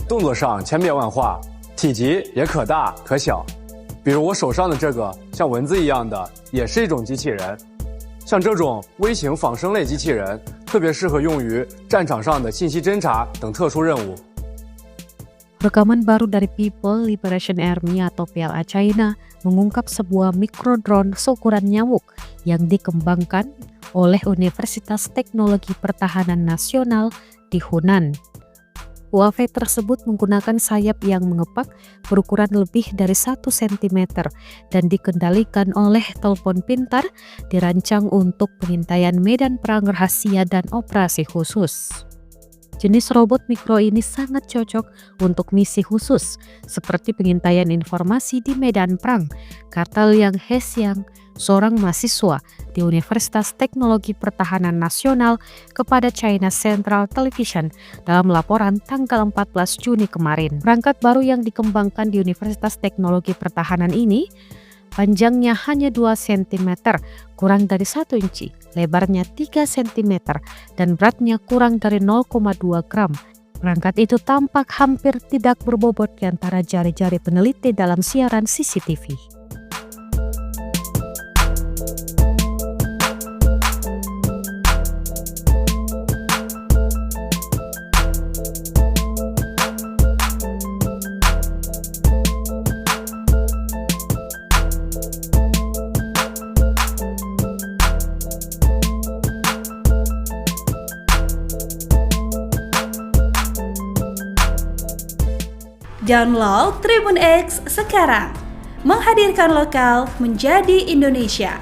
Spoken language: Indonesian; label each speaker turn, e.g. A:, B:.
A: 动作上千变万化，体积也可大可小。比如我手上的这个像蚊子一样的，也是一种机器人。像这种微型仿生类机器人，特别适合用于战场上的信息侦察等特殊任务。
B: Rekaman baru dari People Liberation Army atau PLA China mengungkap sebuah mikrodrone seukuran nyamuk yang dikembangkan oleh Universitas Teknologi Pertahanan Nasional di Hunan. UAV tersebut menggunakan sayap yang mengepak berukuran lebih dari 1 cm dan dikendalikan oleh telepon pintar, dirancang untuk pengintaian medan perang rahasia dan operasi khusus. Jenis robot mikro ini sangat cocok untuk misi khusus seperti pengintaian informasi di medan perang, kata Liang Hexiang, seorang mahasiswa di Universitas Teknologi Pertahanan Nasional kepada China Central Television dalam laporan tanggal 14 Juni kemarin. Perangkat baru yang dikembangkan di Universitas Teknologi Pertahanan ini panjangnya hanya 2 cm, kurang dari 1 inci, lebarnya 3 cm, dan beratnya kurang dari 0,2 gram. Perangkat itu tampak hampir tidak berbobot di antara jari-jari peneliti dalam siaran CCTV.
C: Download Tribun X sekarang, menghadirkan lokal menjadi Indonesia.